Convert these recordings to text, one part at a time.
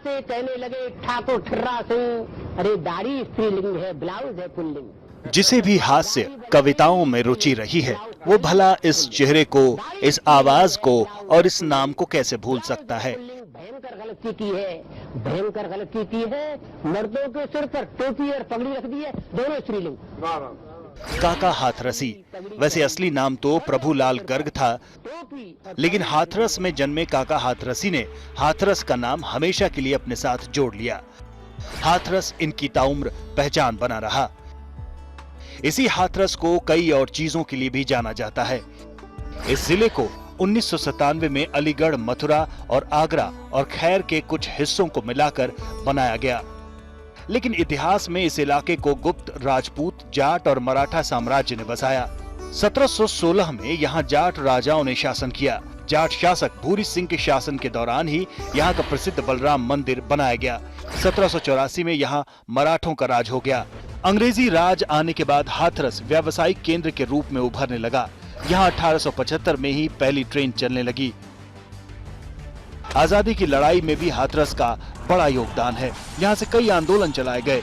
से कहने लगे ठाकुर ठर्रा सिंह, अरे दाढ़ी स्त्रीलिंग है, ब्लाउज है पुल्लिंग। जिसे भी हास्य कविताओं में रुचि रही है वो भला इस चेहरे को, इस आवाज को और इस नाम को कैसे भूल सकता है। भयंकर गलती की है, भयंकर गलती की है। मर्दों के सिर पर टोपी और पगड़ी रख दी है, दोनों स्त्रीलिंग। काका हाथरसी, वैसे असली नाम तो प्रभुलाल गर्ग था, लेकिन हाथरस में जन्मे काका हाथरसी ने हाथरस का नाम हमेशा के लिए अपने साथ जोड़ लिया। हाथरस इनकी ताउम्र पहचान बना रहा। इसी हाथरस को कई और चीजों के लिए भी जाना जाता है। इस जिले को 1997 में अलीगढ़, मथुरा और आगरा और खैर के कुछ हिस्सों को मिलाकर बनाया गया, लेकिन इतिहास में इस इलाके को गुप्त, राजपूत, जाट और मराठा साम्राज्य ने बसाया। 1716 में यहाँ जाट राजाओं ने शासन किया। जाट शासक भूरी सिंह के शासन के दौरान ही यहाँ का प्रसिद्ध बलराम मंदिर बनाया गया। 1784 में यहाँ मराठों का राज हो गया। अंग्रेजी राज आने के बाद हाथरस व्यावसायिक केंद्र के रूप में उभरने लगा। यहाँ 1875 में ही पहली ट्रेन चलने लगी। आजादी की लड़ाई में भी हाथरस का बड़ा योगदान है। यहाँ से कई आंदोलन चलाए गए।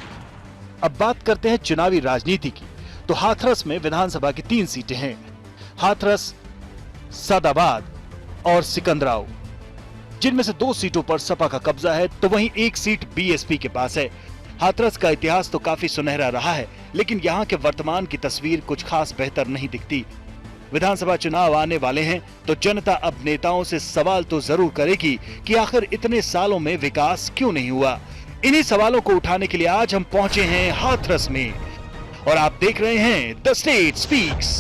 अब बात करते हैं चुनावी राजनीति की, तो हाथरस में विधानसभा की 3 सीटें हैं, हाथरस, सादाबाद और सिकंदराव, जिनमें से 2 सीटों पर सपा का कब्जा है, तो वहीं 1 सीट बीएसपी के पास है। हाथरस का इतिहास तो काफी सुनहरा रहा है, लेकिन यहाँ के वर्तमान की तस्वीर कुछ खास बेहतर नहीं दिखती। विधानसभा चुनाव आने वाले हैं, तो जनता अब नेताओं से सवाल तो जरूर करेगी कि आखिर इतने सालों में विकास क्यों नहीं हुआ। इन्हीं सवालों को उठाने के लिए आज हम पहुंचे हैं हाथरस में, और आप देख रहे हैं द स्टेट स्पीक्स।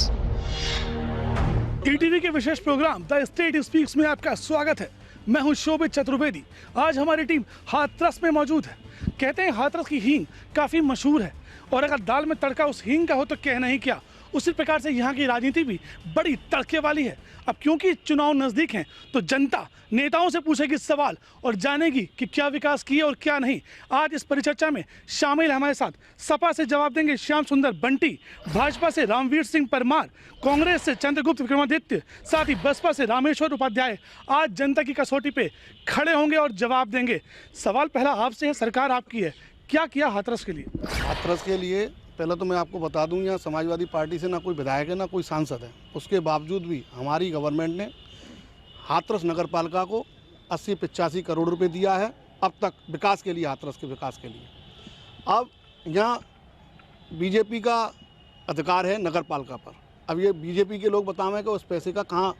ईटीवी के विशेष प्रोग्राम द स्टेट स्पीक्स में आपका स्वागत है। मैं हूं शोभित चतुर्वेदी। आज हमारी टीम हाथरस में मौजूद है। कहते हैं हाथरस की हींग काफी मशहूर है, और अगर दाल में तड़का उस हींग का हो तो कहना ही क्या। उसी प्रकार से यहाँ की राजनीति भी बड़ी तड़के वाली है। अब क्योंकि चुनाव नजदीक हैं, तो जनता नेताओं से पूछेगी सवाल और जानेगी कि क्या विकास किया और क्या नहीं। आज इस परिचर्चा में शामिल हमारे साथ सपा से जवाब देंगे श्याम सुंदर बंटी, भाजपा से रामवीर सिंह परमार, कांग्रेस से चंद्रगुप्त विक्रमादित्य, साथ ही बसपा से रामेश्वर उपाध्याय आज जनता की कसौटी पे खड़े होंगे और जवाब देंगे। सवाल पहला आपसे है, सरकार आपकी है, क्या किया हाथरस के लिए? हाथरस के लिए पहले तो मैं आपको बता दूं, यहाँ समाजवादी पार्टी से ना कोई विधायक है ना कोई सांसद है। उसके बावजूद भी हमारी गवर्नमेंट ने हाथरस नगर पालिका को 80-85 करोड़ रुपए दिया है अब तक विकास के लिए, हाथरस के विकास के लिए। अब यहाँ बीजेपी का अधिकार है नगर पालिका पर। अब ये बीजेपी के लोग बतावें कि उस पैसे का कहाँ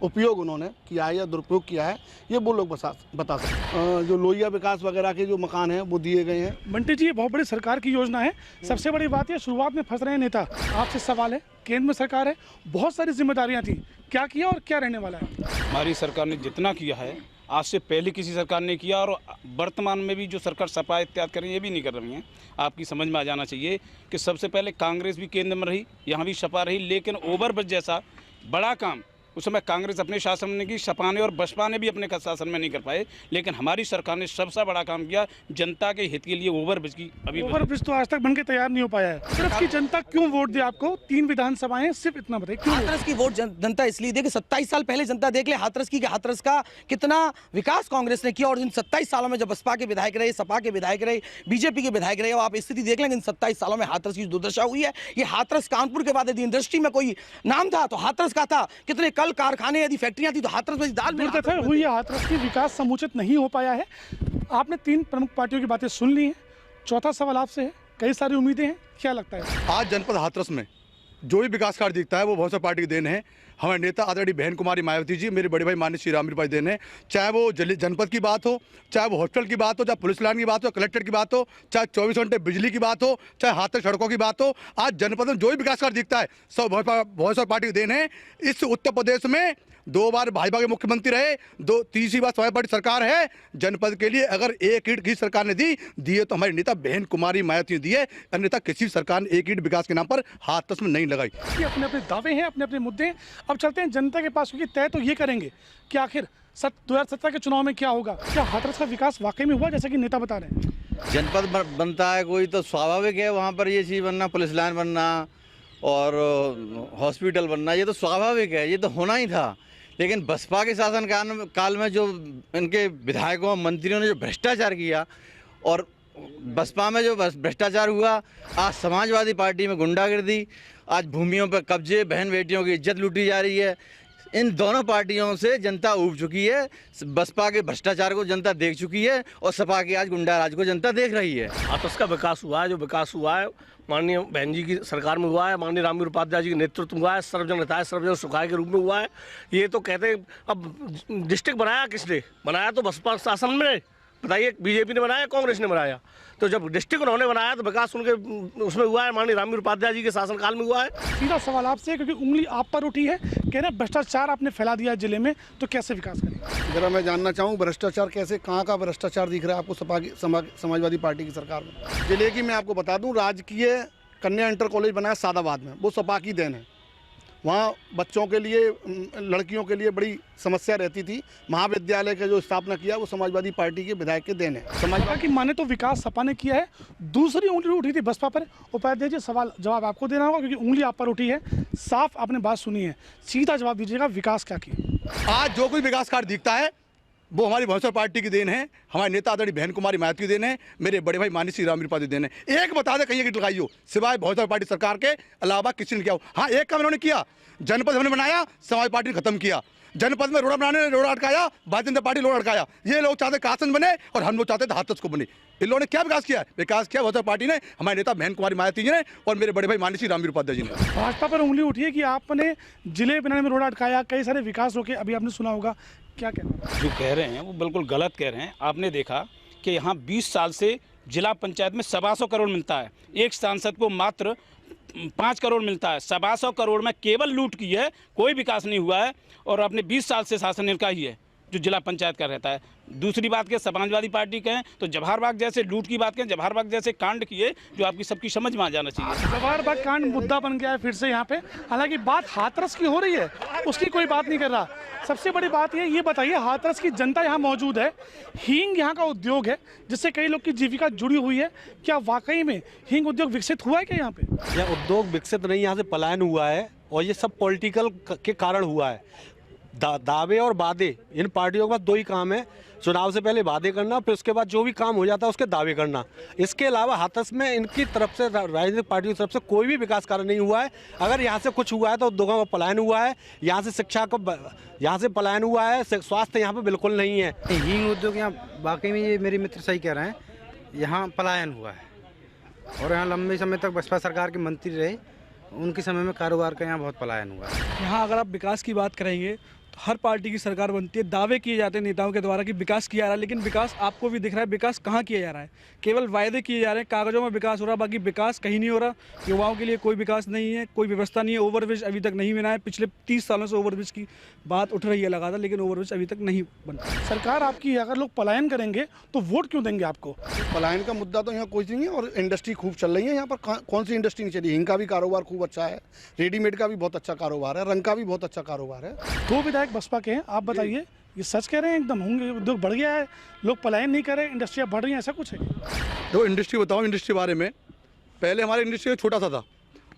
उपयोग उन्होंने किया है या दुरुपयोग किया है, ये वो लोग बता सकते। जो लोहिया विकास वगैरह के जो मकान हैं वो दिए गए हैं। बंटी जी, ये बहुत बड़ी सरकार की योजना है। सबसे बड़ी बात है शुरुआत में फंस रहे हैं नेता। आपसे सवाल है, केंद्र में सरकार है, बहुत सारी जिम्मेदारियां थी, क्या किया और क्या रहने वाला है? हमारी सरकार ने जितना किया है आज से पहले किसी सरकार ने किया, और वर्तमान में भी जो सरकार सपा इत्यादि कर रही है ये भी नहीं कर रही है। आपकी समझ में आ जाना चाहिए कि सबसे पहले कांग्रेस भी केंद्र में रही, यहाँ भी सपा रही, लेकिन ओवरब्रिज जैसा बड़ा काम उस समय कांग्रेस अपने शासन में की, सपा ने और बसपा ने भी अपने शासन में नहीं कर पाए, लेकिन हमारी सरकार ने सबसे बड़ा काम किया जनता के हित के लिए। ओवरब्रिज की अभी ओवरब्रिज तो आज तक बनके तैयार नहीं हो पाया है। हाथरस की जनता क्यों वोट दे आपको? 3 विधानसभाएं, सिर्फ इतना बताइए क्यों? हाथरस की वोट जनता इसलिए दे कि 27 साल पहले जनता देख ले हाथरस की, हाथरस का कितना विकास कांग्रेस ने किया, और इन 27 सालों में जब बसपा के विधायक रहे, सपा के विधायक रहे, बीजेपी के विधायक रहे, आप स्थिति देख लें। इन 27 सालों में हाथरस की दुर्दशा हुई है। ये हाथरस कानपुर के बाद यदि इंडस्ट्री में कोई नाम था तो हाथरस का था। कितने कल कारखाने, यदि फैक्ट्रियां थी तो हाथरस में दाल हुई है। हाथरस की विकास समुचित नहीं हो पाया है। आपने 3 प्रमुख पार्टियों की बातें सुन ली हैं। चौथा सवाल आपसे है, कई सारी उम्मीदें हैं, क्या लगता है आज जनपद हाथरस में जो भी विकास कार्य दिखता है वो बहुत सा पार्टी की देन है। हमारे नेता आदरणीय बहन कुमारी मायावती जी, मेरे बड़े भाई माननीय श्री रामवीर भाई देन है। चाहे वो जनपद की बात हो, चाहे वो हॉस्पिटल की बात हो, चाहे पुलिस लाइन की बात हो, कलेक्टर की बात हो, चाहे 24 घंटे बिजली की बात हो, चाहे हाथरस सड़कों की बात हो, आज जनपद में जो भी विकास कार्य दिखता है सब बहुत सारी पार्टी की देन है। इस उत्तर प्रदेश में 2 बार भाजपा के मुख्यमंत्री रहे, 3री बार समाजवादी पार्टी सरकार है। जनपद के लिए अगर 1 ईंट की सरकार ने दी है तो हमारी नेता बहन कुमारी मायावती ने दी है। अन्यथा किसी सरकार ने 1 ईंट विकास के नाम पर हाथरस में नहीं लगाई। अपने अपने दावे हैं, अपने अपने मुद्दे हैं। अब चलते हैं जनता के पास, क्योंकि तय तो ये करेंगे कि आखिर 2017 के चुनाव में क्या होगा। क्या हाथरस का विकास वाकई में हुआ जैसा कि नेता बता रहे हैं? जनपद बनता है कोई तो स्वाभाविक है वहाँ पर ये चीज़ बनना, पुलिस लाइन बनना और हॉस्पिटल बनना, ये तो स्वाभाविक है, ये तो होना ही था। लेकिन बसपा के शासन काल में जो इनके विधायकों और मंत्रियों ने जो भ्रष्टाचार किया और बसपा में जो भ्रष्टाचार हुआ, आज समाजवादी पार्टी में गुंडागर्दी, आज भूमियों पर कब्जे, बहन बेटियों की इज्जत लूटी जा रही है। इन दोनों पार्टियों से जनता ऊब चुकी है। बसपा के भ्रष्टाचार को जनता देख चुकी है और सपा के आज गुंडा राज को जनता देख रही है। हाथरस का विकास हुआ है, जो विकास हुआ है माननीय बहन जी की सरकार में हुआ है, माननीय रामवीर उपाध्याय जी के नेतृत्व में हुआ है, सर्वजन हिताय सर्वजन सुखाय के रूप में हुआ है। ये तो कहते हैं, अब डिस्ट्रिक्ट बनाया किसने? बनाया तो बसपा शासन में, बताइए बीजेपी ने बनाया, कांग्रेस ने बनाया। तो जब डिस्ट्रिक्ट उन्होंने बनाया तो विकास उनके उसमें हुआ है, माननीय रामवीर उपाध्याय जी के शासनकाल में हुआ है। सीधा सवाल आपसे, क्योंकि उंगली आप पर उठी है, कह रहे भ्रष्टाचार आपने फैला दिया है जिले में, तो कैसे विकास करेंगे? जरा मैं जानना चाहूँ भ्रष्टाचार कैसे, कहाँ का भ्रष्टाचार दिख रहा है आपको सपा की समाजवादी पार्टी की सरकार में? जिले की मैं आपको बता दूँ, राजकीय कन्या इंटर कॉलेज बनाया सादाबाद में, वो सपा की देन है। वहाँ बच्चों के लिए, लड़कियों के लिए बड़ी समस्या रहती थी। महाविद्यालय का जो स्थापना किया वो समाजवादी पार्टी के विधायक के देन है। समाजवादी की माने तो विकास सपा ने किया है, दूसरी उंगली उठी थी बसपा पर। उपाध्याय जी, सवाल जवाब आपको देना होगा, क्योंकि उंगली आप पर उठी है। साफ आपने बात सुनी है, सीधा जवाब दीजिएगा, विकास क्या किया? आज जो कोई विकास कार्य दिखता है वो हमारी बहुजन पार्टी की देन है, हमारे नेता आदरणीय बहन कुमारी मायावती की देन है, मेरे बड़े भाई माननीय श्री रामवीर उपाध्याय देन है। एक बता दे कहीं की लगाई हो, सिवाय बहुजन पार्टी सरकार के अलावा किसी ने किया हो? हाँ, एक काम इन्होंने किया, जनपद हमने बनाया, समाज पार्टी ने खत्म किया। जनपद में रोड़ा बनाने रोड़ा अटकाया, भारतीय जनता पार्टी रोड़ा अटकाया। ये लोग चाहते कासन बने और हम लोग चाहते थे हाथरस को बने। इन लोगों ने क्या विकास किया? विकास किया बहुजन पार्टी ने, हमारे नेता बहन कुमारी मायावती जी ने और मेरे बड़े भाई माननीय श्री रामवीर उपाध्याय जी ने। भाजपा पर उंगली उठी है कि आपने जिले बनाने में रोड़ा अटकाया, कई सारे विकास रोके, अभी आपने सुना होगा, क्या कहना? जो कह रहे हैं वो बिल्कुल गलत कह रहे हैं। आपने देखा कि यहाँ 20 साल से जिला पंचायत में 125 करोड़ मिलता है, एक सांसद को मात्र 5 करोड़ मिलता है। 125 करोड़ में केवल लूट की है, कोई विकास नहीं हुआ है। और अपने 20 साल से शासन इनका ही है जो जिला पंचायत का रहता है। दूसरी बात के समाजवादी पार्टी कहें तो जवाहर बाग जैसे लूट की बात करें, जवाहर बाग जैसे कांड किए जो आपकी सबकी समझ में आ जाना चाहिए। जवाहर बाग कांड मुद्दा बन गया है फिर से यहाँ पे। हालांकि बात हाथरस की हो रही है, उसकी कोई बात नहीं कर रहा। सबसे बड़ी बात ये बताइए, हाथरस की जनता यहाँ मौजूद है, हींग यहाँ का उद्योग है जिससे कई लोग की जीविका जुड़ी हुई है। क्या वाकई में हींग उद्योग विकसित हुआ है क्या यहाँ पे? यह उद्योग विकसित नहीं, यहाँ से पलायन हुआ है और ये सब पॉलिटिकल के कारण हुआ है। दावे और वादे, इन पार्टियों के पास दो ही काम है, चुनाव से पहले वादे करना, फिर उसके बाद जो भी काम हो जाता है उसके दावे करना। इसके अलावा हाथरस में इनकी तरफ से, राजनीतिक पार्टियों की तरफ से कोई भी विकास कार्य नहीं हुआ है। अगर यहाँ से कुछ हुआ है तो उद्योगों का पलायन हुआ है, यहाँ से शिक्षा को, यहाँ से पलायन हुआ है, स्वास्थ्य यहाँ पे बिल्कुल नहीं है। हींग उद्योग यहाँ वाकई में, ये मेरे मित्र सही कह रहे हैं, यहाँ पलायन हुआ है। और यहाँ लंबे समय तक बसपा सरकार के मंत्री रहे, उनके समय में कारोबार का यहाँ बहुत पलायन हुआ है। यहाँ अगर आप विकास की बात करेंगे, हर पार्टी की सरकार बनती है, दावे किए जाते हैं नेताओं के द्वारा कि विकास किया जा रहा है, लेकिन विकास आपको भी दिख रहा है विकास कहाँ किया जा रहा है? केवल वायदे किए जा रहे हैं, कागजों में विकास हो रहा है, बाकी विकास कहीं नहीं हो रहा। युवाओं के लिए कोई विकास नहीं है, कोई व्यवस्था नहीं है, ओवरब्रिज अभी तक नहीं बना है। पिछले 30 सालों से ओवरब्रिज की बात उठ रही है लगातार, लेकिन ओवरब्रिज अभी तक नहीं बना। सरकार आपकी, अगर लोग पलायन करेंगे तो वोट क्यों देंगे आपको? पलायन का मुद्दा तो यहाँ कोई नहीं है और इंडस्ट्री खूब चल रही है यहाँ पर। कौन सी इंडस्ट्री नहीं चली? हिंग का भी कारोबार खूब अच्छा है, रेडीमेड का भी बहुत अच्छा कारोबार है, रंग का भी बहुत अच्छा कारोबार है। 2 विधायक बसपा के हैं, आप बताइए, ये सच कह रहे हैं एकदम होंगे उद्योग बढ़ गया है, लोग पलायन नहीं कर रहे, इंडस्ट्रियाँ बढ़ रही हैं, ऐसा कुछ है? तो इंडस्ट्री बताओ, इंडस्ट्री बारे में, पहले हमारे इंडस्ट्री छोटा सा था,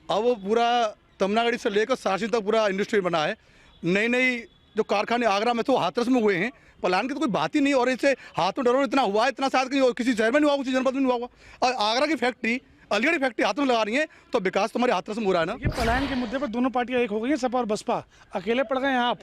अब वो पूरा तमनागढ़ी से लेकर सारसिंग तक पूरा इंडस्ट्री बना है। नई नई जो कारखाने आगरा में तो हाथरस में हुए हैं, पलायन की तो कोई बात ही नहीं। और इससे हाथ में डरो इतना हुआ है, इतना शायद किसी शहर में नहीं हुआ, किसी जनपद में नहीं हुआ। और आगरा की फैक्ट्री, अलीगढ़ की फैक्ट्री हाथ में लगा रही है, तो विकास तुम्हारे हाथरस में हो रहा है ना। ये पलायन के मुद्दे पर दोनों पार्टियां एक हो गई हैं, सपा और बसपा, अकेले पड़ गए हैं आप।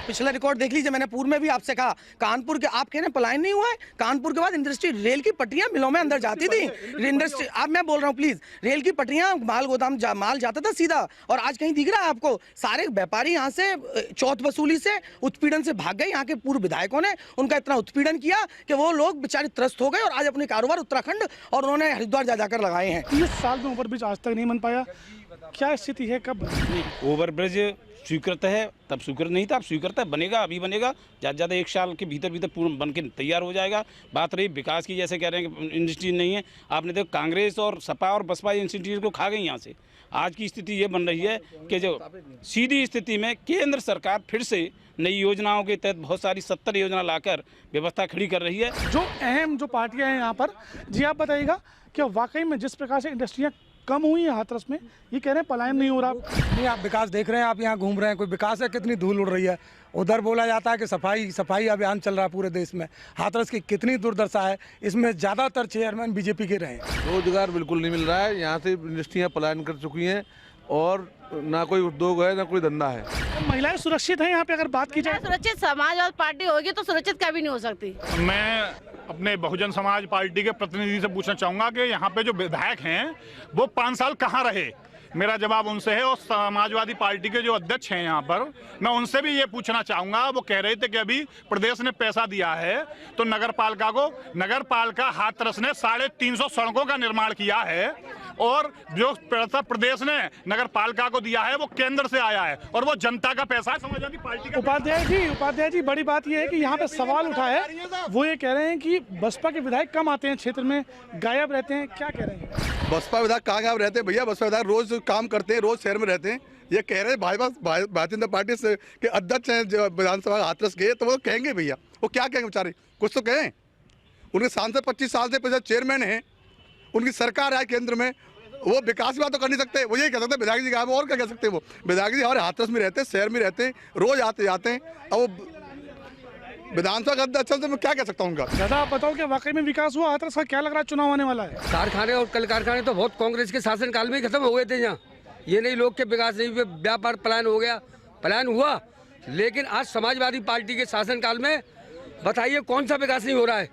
पिछला रिकॉर्ड देख लीजिए, मैंने पूर्व में भी आपसे कहा, कानपुर के आप कह रहे हैं पलायन नहीं हुआ है। कानपुर के बाद इंडस्ट्री, रेल की पटरियां मिलों में अंदर जाती थी, इंडस्ट्री, अब मैं बोल रहा हूँ प्लीज, रेल की पटरियां, माल गोदाम माल जाता था सीधा। और आज कहीं दिख रहा है आपको? सारे व्यापारी यहाँ से चौथ वसूली से, उत्पीड़न से भाग गए। यहाँ के पूर्व विधायकों ने उनका इतना उत्पीड़न किया कि वो लोग बेचारे त्रस्त हो गए और आज अपने कारोबार उत्तराखंड और उन्होंने हरिद्वार जा जाकर लगाए हैं। 30 साल में ओवरब्रिज आज तक नहीं बन पाया, क्या स्थिति है, कब? ओवरब्रिज स्वीकृत है, तब स्वीकृत नहीं था, अब स्वीकृत है, बनेगा, अभी बनेगा, ज़्यादा से ज़्यादा 1 साल के भीतर पूर्ण बन के तैयार हो जाएगा। बात रही विकास की, जैसे कह रहे हैं कि इंडस्ट्री नहीं है, आपने देखो कांग्रेस और सपा और बसपा इंडस्ट्रीज को खा गई यहाँ से। आज की स्थिति ये बन रही है कि जो सीधी स्थिति में केंद्र सरकार फिर से नई योजनाओं के तहत बहुत सारी 70 योजना लाकर व्यवस्था खड़ी कर रही है। जो अहम जो पार्टियां हैं यहाँ पर, जी आप बताइएगा क्या वाकई में जिस प्रकार से इंडस्ट्रियाँ कम हुई हैं हाथरस में, ये कह रहे हैं पलायन नहीं हो रहा? नहीं, आप विकास देख रहे हैं, आप यहाँ घूम रहे हैं, कोई विकास है? कितनी धूल उड़ रही है। उधर बोला जाता है कि सफाई अभियान चल रहा है पूरे देश में। हाथरस की कितनी दुर्दशा है, इसमें ज़्यादातर चेयरमैन बीजेपी के रहे हैं। रोजगार बिल्कुल नहीं मिल रहा है, यहाँ से इंडस्ट्रियाँ पलायन कर चुकी हैं और ना कोई उद्योग है ना कोई धंधा है। तो महिलाएं सुरक्षित हैं यहाँ पे? अगर बात की जाए सुरक्षित समाजवादी पार्टी होगी तो सुरक्षित कभी नहीं हो सकती। मैं अपने बहुजन समाज पार्टी के प्रतिनिधि से पूछना चाहूँगा कि यहाँ पे जो विधायक हैं वो 5 साल कहाँ रहे? मेरा जवाब उनसे है। और समाजवादी पार्टी के जो अध्यक्ष हैं यहाँ पर, मैं उनसे भी ये पूछना चाहूँगा। वो कह रहे थे कि अभी प्रदेश ने पैसा दिया है तो नगर पालिका हाथरस ने 350 सड़कों का निर्माण किया है और जो पैसा प्रदेश ने नगर पालिका को दिया है वो केंद्र से आया है और वो जनता का पैसा है, समाजवादी पार्टी का। उपाध्याय जी, बड़ी बात यह है कि यहाँ पे सवाल उठा है, वो ये कह रहे हैं कि बसपा के विधायक कम आते हैं क्षेत्र में, गायब रहते हैं। क्या कह रहे हैं? बसपा विधायक कहाँ गायब रहते हैं भैया? बसपा विधायक रोज काम करते हैं, रोज शहर में रहते हैं। ये कह रहे हैं भारतीय जनता पार्टी से के अध्यक्ष हैं जो विधानसभा हाथरस के, तो वो कहेंगे भैया, वो क्या कहेंगे बेचारे? कुछ तो कहें। उनके सांसद 25 साल से पहले चेयरमैन हैं, उनकी सरकार है केंद्र में, वो विकास की बात तो कर नहीं सकते। वो यही कह सकते हैं विधायक जी गायब, और क्या कह सकते हैं? वो विधायक जी हमारे हाथरस में रहते हैं, शहर में रहते हैं, रोज आते जाते हैं। अब वो विधानसभा का अध्यक्ष से मैं क्या कह सकता हूँ उनका? दादा आप बताओ कि वाकई में विकास हुआ हाथरस का? क्या लग रहा है चुनाव आने वाला है? कारखाने और कल कारखाने तो बहुत कांग्रेस के शासनकाल में ही खत्म हो गए थे यहाँ। ये नहीं लोग के विकास नहीं हुए, व्यापार पलायन हो गया, पलायन हुआ। लेकिन आज समाजवादी पार्टी के शासनकाल में बताइए कौन सा विकास नहीं हो रहा है।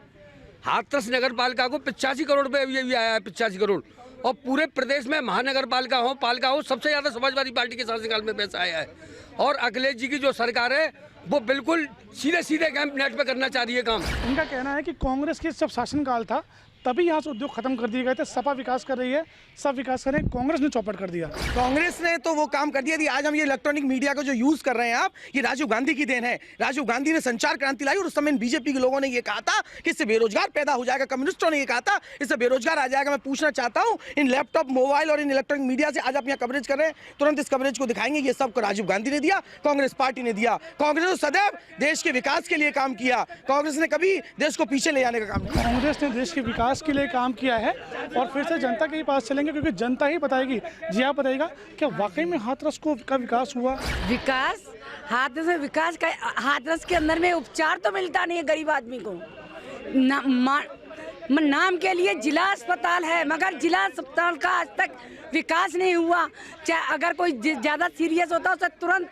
हाथरस नगर पालिका को 85 करोड़ रुपये भी आया है, 85 करोड़। और पूरे प्रदेश में महानगर पालिका हो सबसे ज़्यादा समाजवादी पार्टी के शासनकाल में पैसा आया है। और अखिलेश जी की जो सरकार है वो बिल्कुल सीधे कैंप नेट पे करना चाह रही है काम। उनका कहना है कि कांग्रेस के जब शासनकाल था तभी यहाँ से उद्योग खत्म कर दिए गए थे। सपा विकास कर रही है, सब विकास कर रहे हैं, कांग्रेस ने चौपट कर दिया। कांग्रेस ने तो वो काम कर दिया थी। आज हम ये इलेक्ट्रॉनिक मीडिया को जो यूज कर रहे हैं आप, ये राजीव गांधी की देन है। राजीव गांधी ने संचार क्रांति लाई और उस समय बीजेपी के लोगों ने ये कहा था कि इससे बेरोजगार पैदा हो जाएगा। कम्युनिस्टों ने ये कहा था इससे बेरोजगार आ जाएगा। मैं पूछना चाहता हूँ, इन लैपटॉप, मोबाइल और इन इलेक्ट्रॉनिक मीडिया से आज आप यहाँ कवरेज कर रहे हैं, तुरंत इस कवरेज को दिखाएंगे। ये सब राजीव गांधी ने दिया, कांग्रेस पार्टी ने दिया। कांग्रेस ने सदैव देश के विकास के लिए काम किया। कांग्रेस ने कभी देश को पीछे ले जाने का काम नहीं। कांग्रेस ने देश के विकास के लिए काम किया है और फिर से जनता के पास चलेंगे क्योंकि जनता ही बताएगी। जी आप बताइएगा, क्या वाकई में हाथरस का विकास हुआ? विकास हाथरस में विकास का, हाथरस के अंदर में उपचार तो मिलता नहीं है गरीब आदमी को। नाम के लिए जिला अस्पताल है मगर जिला अस्पताल का आज तक विकास नहीं हुआ। चाहे अगर कोई ज़्यादा सीरियस होता है उसे तुरंत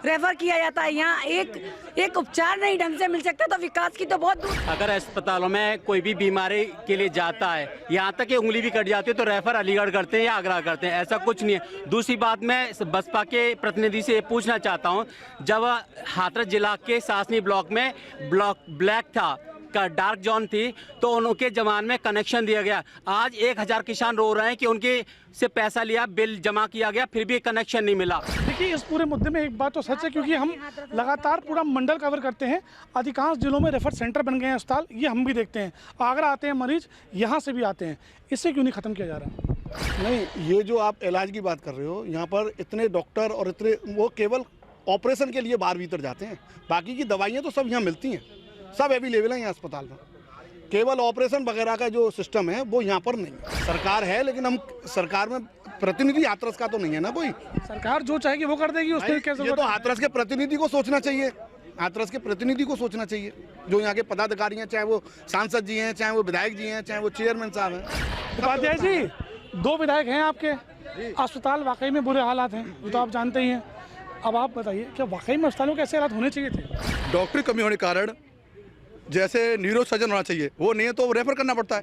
रेफर किया जाता है। यहाँ एक उपचार नहीं ढंग से मिल सकता, तो विकास की तो बहुत दूर। अगर अस्पतालों में कोई भी बीमारी के लिए जाता है, यहाँ तक कि उंगली भी कट जाती है तो रेफर अलीगढ़ करते हैं या आगरा करते हैं, ऐसा कुछ नहीं है। दूसरी बात, मैं बसपा के प्रतिनिधि से पूछना चाहता हूँ, जब हाथरस जिला के सासनी ब्लॉक में ब्लैक था, का डार्क जोन थी, तो उनके जमान में कनेक्शन दिया गया। आज 1000 किसान रो रहे हैं कि उनके से पैसा लिया, बिल जमा किया गया, फिर भी कनेक्शन नहीं मिला। देखिए, इस पूरे मुद्दे में एक बात तो सच है, क्योंकि हम लगातार पूरा मंडल कवर करते हैं। अधिकांश जिलों में रेफर सेंटर बन गए हैं अस्पताल, ये हम भी देखते हैं। आगरा आते हैं मरीज, यहाँ से भी आते हैं। इससे क्यों नहीं खत्म किया जा रहा? नहीं, ये जो आप इलाज की बात कर रहे हो, यहाँ पर इतने डॉक्टर और इतने, वो केवल ऑपरेशन के लिए बाहर भीतर जाते हैं। बाकी की दवाइयाँ तो सब यहाँ मिलती हैं, सब अवेलेबल है यहाँ अस्पताल में। केवल ऑपरेशन वगैरह का जो सिस्टम है वो यहाँ पर नहीं है। सरकार है लेकिन हम सरकार में प्रतिनिधि हाथरस का तो नहीं है ना कोई। सरकार जो चाहेगी वो कर देगी, उसमें कैसे? ये तो हाथरस के प्रतिनिधि को सोचना चाहिए, हाथरस के प्रतिनिधि को सोचना चाहिए, जो यहाँ के पदाधिकारी हैं, चाहे वो सांसद जी हैं, चाहे वो विधायक जी हैं, चाहे वो चेयरमैन साहब हैं। उपाध्याय जी, 2 विधायक हैं आपके, अस्पताल वाकई में बुरे हालात हैं, वो तो आप जानते ही हैं। अब आप बताइए, क्या वाकई में अस्पतालों के ऐसे हालात होने चाहिए थे? डॉक्टरी कमी होने के कारण जैसे न्यूरो सर्जन होना चाहिए, वो नहीं है तो रेफर करना पड़ता है।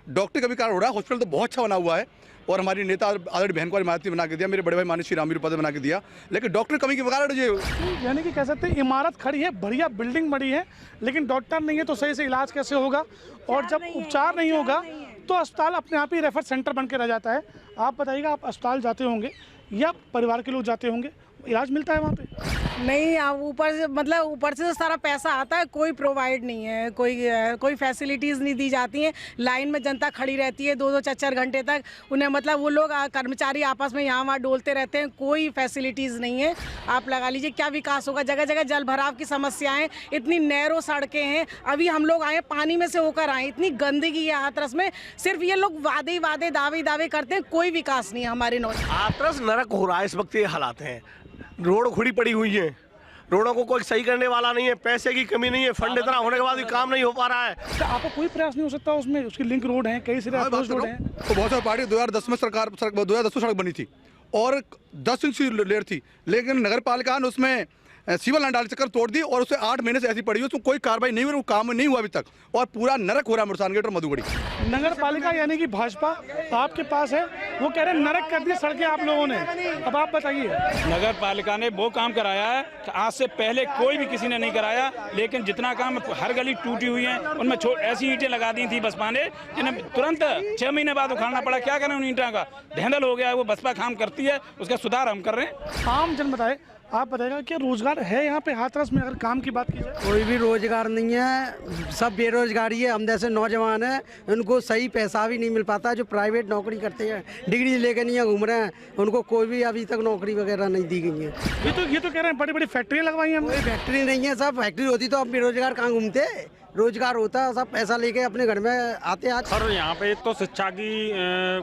डॉक्टरी कमी कारण हो रहा है। हॉस्पिटल तो बहुत अच्छा बना हुआ है और हमारी नेता आदरणीय बहन कुमारी मायावती बना के दिया, मेरे बड़े भाई माननीय श्री रामवीर उपाध्याय बना के दिया, लेकिन डॉक्टरी कमी के कारण ये, यानी कि कह सकते हैं इमारत खड़ी है, बढ़िया बिल्डिंग बड़ी है, लेकिन डॉक्टर नहीं है तो सही से इलाज कैसे होगा? और जब उपचार नहीं होगा तो अस्पताल अपने आप ही रेफर सेंटर बन के रह जाता है। आप बताइएगा, आप अस्पताल जाते होंगे या परिवार के लोग जाते होंगे, इलाज मिलता है वहाँ पे? नहीं, अब ऊपर से मतलब ऊपर से तो सारा पैसा आता है, कोई प्रोवाइड नहीं है, कोई फैसिलिटीज़ नहीं दी जाती हैं। लाइन में जनता खड़ी रहती है 2-2 4-4 घंटे तक, उन्हें मतलब वो लोग कर्मचारी आपस में यहाँ वहाँ डोलते रहते हैं, कोई फैसिलिटीज़ नहीं है। आप लगा लीजिए क्या विकास होगा। जगह जगह जल भराव की समस्याएं, इतनी नैरो सड़कें हैं। अभी हम लोग आए पानी में से होकर आए, इतनी गंदगी है हाथरस में। सिर्फ ये लोग वादे दावे करते हैं, कोई विकास नहीं है हमारे नौजवान। हाथरस नरक हो रहा है इस वक्त, ये हालात हैं। रोड खुड़ी पड़ी हुई है, रोडों को कोई सही करने वाला नहीं है, पैसे की कमी नहीं है, फंड इतना होने के बाद भी काम नहीं हो पा रहा है। तो आपको कोई प्रयास नहीं हो सकता उसमें? उसकी लिंक रोड है, कई सारे रोड हैं। तो बहुत सारी पार्टी 2010 में 2010 में सड़क बनी थी और 10 इंच की लेयर थी, लेकिन नगर पालिका ने उसमें सिविल लाइन डाल चक्कर तोड़ दी और उसे 8 महीने से ऐसी पड़ी हुई, उसमें कोई कार्रवाई नहीं हुई, वो काम नहीं हुआ अभी तक और पूरा नरक हो रहा है मुरसान गेट और मधुगढ़ी। नगर पालिका यानी कि भाजपा आपके पास है, वो कह रहे हैं नरक कर दी सड़कें आप लोगों ने। अब आप बताइए। नगर पालिका ने वो काम कराया है कि आज से पहले कोई भी किसी ने नहीं कराया, लेकिन जितना काम हर गली टूटी हुई है उनमें ऐसी ईंटें लगा दी थी बसपा ने, जिन्हें तुरंत 6 महीने बाद उखाड़ना पड़ा। क्या करें उन ईंटों का? ढेंदल हो गया है। वो बसपा काम करती है, उसका सुधार हम कर रहे हैं। आम जन बताए, आप बताएगा क्या रोजगार है यहाँ पे हाथरस में? अगर काम की बात की जाए, कोई भी रोजगार नहीं है, सब बेरोजगारी है। हम जैसे नौजवान हैं, उनको सही पैसा भी नहीं मिल पाता। जो प्राइवेट नौकरी करते हैं, डिग्री लेकर नहीं घूम रहे हैं, उनको कोई भी अभी तक नौकरी वगैरह नहीं दी गई है। ये तो कह रहे हैं बड़ी बड़ी फैक्ट्रियाँ लगवाई हैं। कोई फैक्ट्री नहीं है, सब फैक्ट्री होती तो अब बेरोजगार कहाँ घूमते। रोजगार होता है, सब पैसा लेके अपने घर में आते हैं। सर यहाँ पे तो शिक्षा की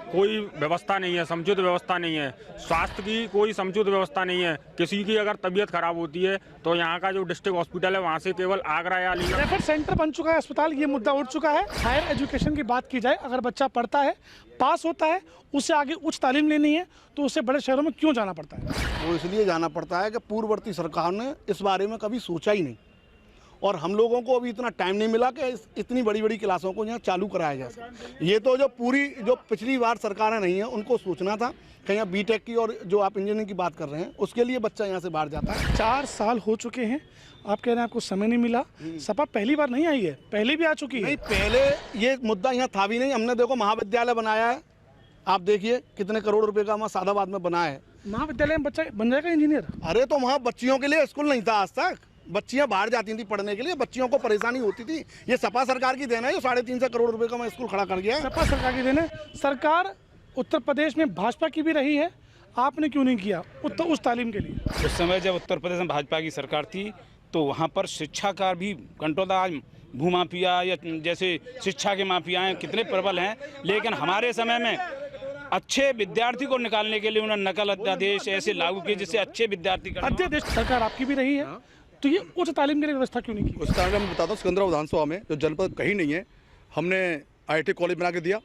कोई व्यवस्था नहीं है, समुचित व्यवस्था नहीं है। स्वास्थ्य की कोई समुचित व्यवस्था नहीं है। किसी की अगर तबीयत खराब होती है तो यहाँ का जो डिस्ट्रिक्ट हॉस्पिटल है वहाँ से केवल आगरा या अलीगढ़ रेफर सेंटर बन चुका है अस्पताल, ये मुद्दा उठ चुका है। हायर एजुकेशन की बात की जाए, अगर बच्चा पढ़ता है, पास होता है, उससे आगे उच्च तालीम लेनी है तो उसे बड़े शहरों में क्यों जाना पड़ता है? वो इसलिए जाना पड़ता है कि पूर्ववर्ती सरकार ने इस बारे में कभी सोचा ही नहीं और हम लोगों को अभी इतना टाइम नहीं मिला कि इतनी बड़ी बड़ी क्लासों को यहाँ चालू कराया जा सके। ये तो जो पिछली बार सरकारें नहीं है उनको सोचना था कि यहाँ बीटेक की और जो आप इंजीनियरिंग की बात कर रहे हैं उसके लिए बच्चा यहाँ से बाहर जाता है। 4 साल हो चुके हैं, आप कह रहे हैं आपको समय नहीं मिला। सपा पहली बार नहीं आई है, पहले भी आ चुकी है। नहीं, पहले ये मुद्दा यहाँ था भी नहीं। हमने देखो महाविद्यालय बनाया है, आप देखिए कितने करोड़ रुपए का वहाँ सादाबाद में बनाया है। महाविद्यालय में बच्चा बन जाएगा इंजीनियर? अरे तो वहाँ बच्चियों के लिए स्कूल नहीं था आज तक, बच्चियां बाहर जाती थी पढ़ने के लिए, बच्चियों को परेशानी होती थी। ये सपा सरकार की देन है, जो 350 करोड़ रुपए का मैं स्कूल खड़ा कर गया। सपा सरकार की देन है। सरकार उत्तर प्रदेश में भाजपा की भी रही है, आपने क्यों नहीं किया उस तालीम के लिए? उस समय जब उत्तर प्रदेश में भाजपा की सरकार थी तो वहाँ पर शिक्षा का भी कंट्रोल था। आज भूमाफिया या जैसे शिक्षा के माफिया हैं कितने प्रबल हैं, लेकिन हमारे समय में अच्छे विद्यार्थी को निकालने के लिए उन्होंने नकल अध्यादेश ऐसे लागू किए जिससे अच्छे विद्यार्थी। अध्यादेश सरकार आपकी भी रही है, तो ये उच्च तालीम के लिए व्यवस्था क्यों नहीं की? उस कारण मैं बताता हूँ, सिकंदराबाद विधानसभा में जो जनपद कहीं नहीं है, हमने IIT कॉलेज बना के दिया,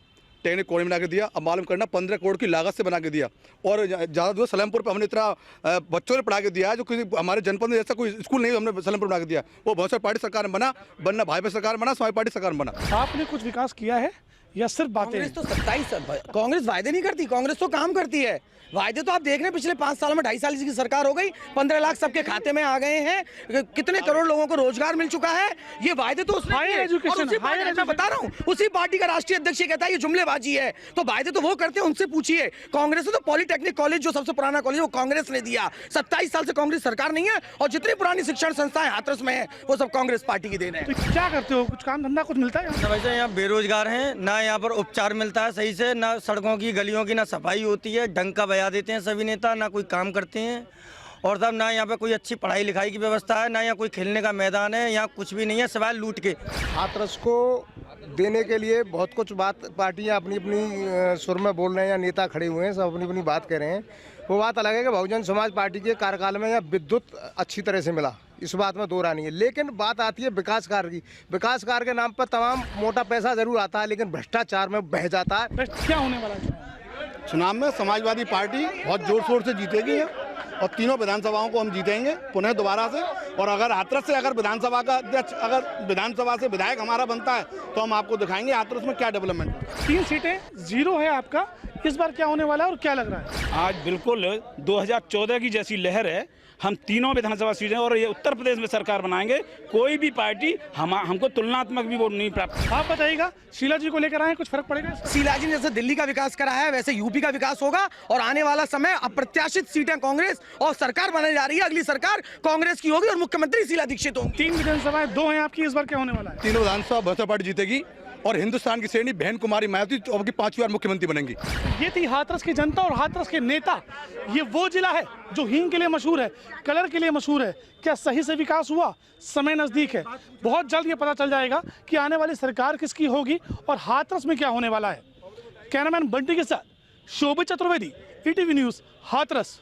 टेक्निक कॉलेज बना के दिया। अब मालूम करना 15 करोड़ की लागत से बना के दिया और ज़्यादा दूर सलेमपुर पे हमने इतना बच्चों ने पढ़ा के दिया है जो किसी हमारे जनपद में जैसा कोई स्कूल नहीं, हमने सलेमपुर बना के दिया। वो बहुत सारी पार्टी सरकार बनना भाजपा सरकार बना, समाज पार्टी सरकार बना। आपने कुछ विकास किया है या सिर्फ बातें? कांग्रेस तो 27 कांग्रेस वायदे नहीं करती, कांग्रेस तो काम करती है। वायदे तो आप देख रहे हैं, पिछले 5 सालों में 2.5 साल की सरकार हो गई, 15 लाख सबके खाते में आ गए हैं, कितने करोड़ लोगों को रोजगार मिल चुका है। ये वायदे तो मैं बता रहा हूँ, उसी पार्टी का राष्ट्रीय अध्यक्ष कहता है ये जुमलेबाजी है। तो वायदे तो वो करते हैं, उनसे पूछिए। कांग्रेस ने तो पॉलिटेक्निक कॉलेज जो सबसे पुराना कॉलेज वो कांग्रेस ने दिया। 27 साल से कांग्रेस सरकार नहीं है और जितनी पुरानी शिक्षण संस्थाएं हाथरस में है वो सब कांग्रेस पार्टी की देन है। तो क्या करते हो, कुछ काम धंधा कुछ मिलता है? वैसे यहाँ बेरोजगार हैं, ना यहाँ पर उपचार मिलता है सही से, ना सड़कों की गलियों की ना सफाई होती है, डंका बजा देते हैं सभी नेता, ना कोई काम करते हैं और तब ना यहाँ पे कोई अच्छी पढ़ाई लिखाई की व्यवस्था है, ना यहाँ कोई खेलने का मैदान है, यहाँ कुछ भी नहीं है सिवाय लूट के। हाथरस को देने के लिए बहुत कुछ बात पार्टियाँ अपनी अपनी सुर में बोल रहे हैं या नेता खड़े हुए हैं, सब अपनी अपनी बात कह रहे हैं। वो बात अलग है कि बहुजन समाज पार्टी के कार्यकाल में यहाँ विद्युत अच्छी तरह से मिला, इस बात में दो रानी है। लेकिन बात आती है विकास कार्य की। विकास कार्य के नाम पर तमाम मोटा पैसा जरूर आता है लेकिन भ्रष्टाचार में बह जाता है। क्या होने वाला है चुनाव में? समाजवादी पार्टी बहुत जोर शोर से जीतेगी और तीनों विधानसभाओं को हम जीतेंगे पुनः दोबारा से। और अगर हाथरस से अगर विधानसभा का अध्यक्ष, अगर विधानसभा से विधायक हमारा बनता है तो हम आपको दिखाएंगे हाथरस में क्या डेवलपमेंट। 3 सीटें, 0 है आपका, इस बार क्या होने वाला है और क्या लग रहा है? आज बिल्कुल 2014 की जैसी लहर है। हम तीनों विधानसभा सीटें और ये उत्तर प्रदेश में सरकार बनाएंगे। कोई भी पार्टी हमको तुलनात्मक भी वोट नहीं प्राप्त। आप बताइएगा, शीला जी को लेकर आए, कुछ फर्क पड़ेगा? शीला जी ने जैसे दिल्ली का विकास करा है वैसे यूपी का विकास होगा और आने वाला समय अप्रत्याशित सीटें कांग्रेस और सरकार बनने जा रही है। अगली सरकार कांग्रेस की होगी और मुख्यमंत्री शीला दीक्षित होंगी। 3 विधानसभाएं 2 हैं आपकी, इस बार क्या होने वाला है? तीनों विधानसभा भाजपा पार्टी जीतेगी और हिंदुस्तान की श्रेणी बहन कुमारी मायावती अब की 5वीं बार मुख्यमंत्री बनेंगी। ये थी हाथरस की जनता और हाथरस के नेता। ये वो जिला है जो हींग के लिए मशहूर है, कलर के लिए मशहूर है। क्या सही से विकास हुआ? समय नजदीक है, बहुत जल्द ये पता चल जाएगा कि आने वाली सरकार किसकी होगी और हाथरस में क्या होने वाला है। कैमरामैन बंटी के साथ शोभित चतुर्वेदी, ईटीवी न्यूज़, हाथरस।